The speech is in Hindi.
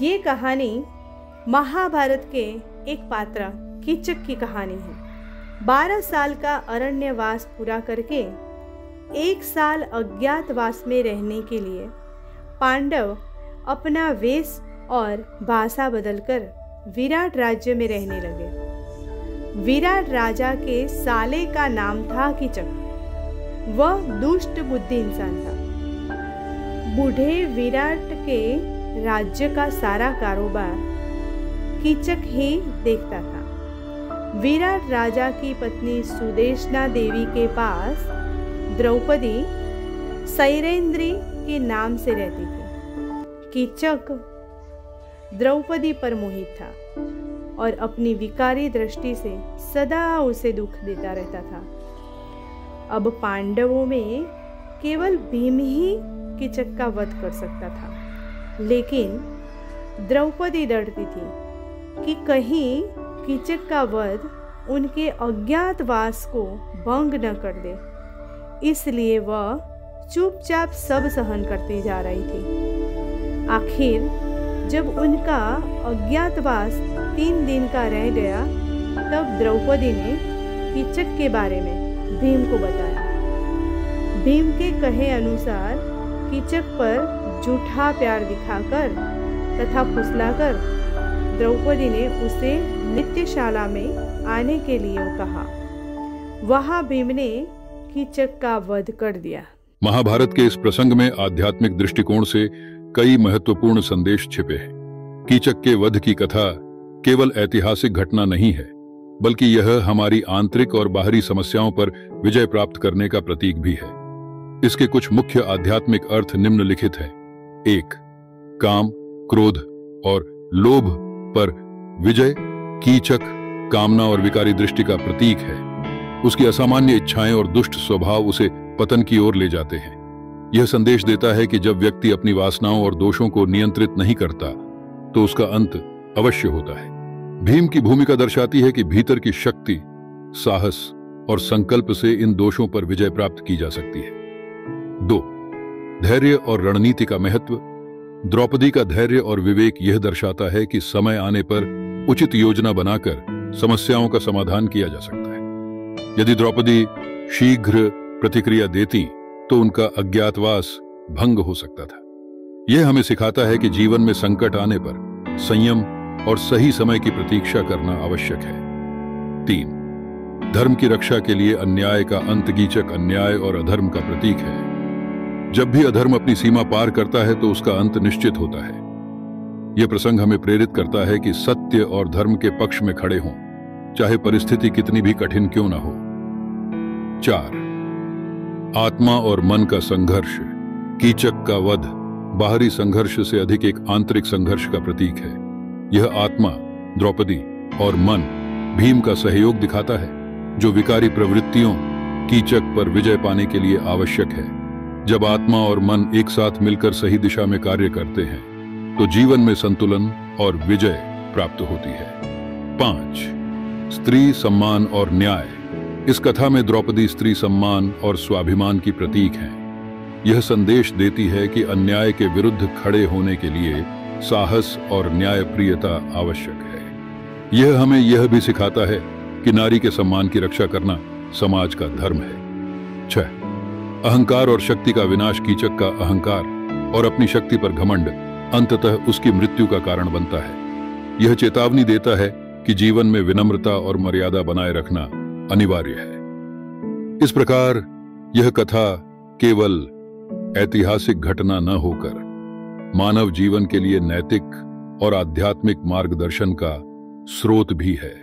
ये कहानी महाभारत के एक पात्र कीचक की कहानी है। 12 साल का अरण्यवास पूरा करके 1 साल अज्ञातवास में रहने के लिए पांडव अपना वेश और भाषा बदलकर विराट राज्य में रहने लगे। विराट राजा के साले का नाम था कीचक। वह दुष्ट बुद्धि इंसान था। बूढ़े विराट के राज्य का सारा कारोबार कीचक ही देखता था। विराट राजा की पत्नी सुदेशना देवी के पास द्रौपदी सैरेंद्री के नाम से रहती थी। कीचक द्रौपदी पर मोहित था और अपनी विकारी दृष्टि से सदा उसे दुख देता रहता था। अब पांडवों में केवल भीम ही कीचक का वध कर सकता था, लेकिन द्रौपदी डरती थी कि कहीं कीचक का वध उनके अज्ञातवास को भंग न कर दे, इसलिए वह चुपचाप सब सहन करती जा रही थी। आखिर जब उनका अज्ञातवास 3 दिन का रह गया, तब द्रौपदी ने कीचक के बारे में भीम को बताया। भीम के कहे अनुसार कीचक पर झूठा प्यार दिखाकर तथा फुसलाकर द्रौपदी ने उसे नृत्यशाला में आने के लिए कहा। वहां भीम ने कीचक का वध कर दिया। महाभारत के इस प्रसंग में आध्यात्मिक दृष्टिकोण से कई महत्वपूर्ण संदेश छिपे हैं। कीचक के वध की कथा केवल ऐतिहासिक घटना नहीं है, बल्कि यह हमारी आंतरिक और बाहरी समस्याओं पर विजय प्राप्त करने का प्रतीक भी है। इसके कुछ मुख्य आध्यात्मिक अर्थ निम्नलिखित हैं। 1. काम, क्रोध और लोभ पर विजय। कीचक कामना और विकारी दृष्टि का प्रतीक है। उसकी असामान्य इच्छाएं और दुष्ट स्वभाव उसे पतन की ओर ले जाते हैं। यह संदेश देता है कि जब व्यक्ति अपनी वासनाओं और दोषों को नियंत्रित नहीं करता, तो उसका अंत अवश्य होता है। भीम की भूमिका दर्शाती है कि भीतर की शक्ति, साहस और संकल्प से इन दोषों पर विजय प्राप्त की जा सकती है। 2. धैर्य और रणनीति का महत्व। द्रौपदी का धैर्य और विवेक यह दर्शाता है कि समय आने पर उचित योजना बनाकर समस्याओं का समाधान किया जा सकता है। यदि द्रौपदी शीघ्र प्रतिक्रिया देती, तो उनका अज्ञातवास भंग हो सकता था। यह हमें सिखाता है कि जीवन में संकट आने पर संयम और सही समय की प्रतीक्षा करना आवश्यक है। 3. धर्म की रक्षा के लिए अन्याय का अंत। कीचक अन्याय और अधर्म का प्रतीक है। जब भी अधर्म अपनी सीमा पार करता है, तो उसका अंत निश्चित होता है। यह प्रसंग हमें प्रेरित करता है कि सत्य और धर्म के पक्ष में खड़े हों, चाहे परिस्थिति कितनी भी कठिन क्यों ना हो। 4. आत्मा और मन का संघर्ष। कीचक का वध बाहरी संघर्ष से अधिक एक आंतरिक संघर्ष का प्रतीक है। यह आत्मा, द्रौपदी, और मन, भीम का सहयोग दिखाता है, जो विकारी प्रवृत्तियों कीचक पर विजय पाने के लिए आवश्यक है। जब आत्मा और मन एक साथ मिलकर सही दिशा में कार्य करते हैं, तो जीवन में संतुलन और विजय प्राप्त होती है। 5. स्त्री सम्मान और न्याय। इस कथा में द्रौपदी स्त्री सम्मान और स्वाभिमान की प्रतीक है। यह संदेश देती है कि अन्याय के विरुद्ध खड़े होने के लिए साहस और न्यायप्रियता आवश्यक है। यह हमें यह भी सिखाता है कि नारी के सम्मान की रक्षा करना समाज का धर्म है। 6. अहंकार और शक्ति का विनाश। कीचक का अहंकार और अपनी शक्ति पर घमंड अंततः उसकी मृत्यु का कारण बनता है। यह चेतावनी देता है कि जीवन में विनम्रता और मर्यादा बनाए रखना अनिवार्य है। इस प्रकार यह कथा केवल ऐतिहासिक घटना न होकर मानव जीवन के लिए नैतिक और आध्यात्मिक मार्गदर्शन का स्रोत भी है।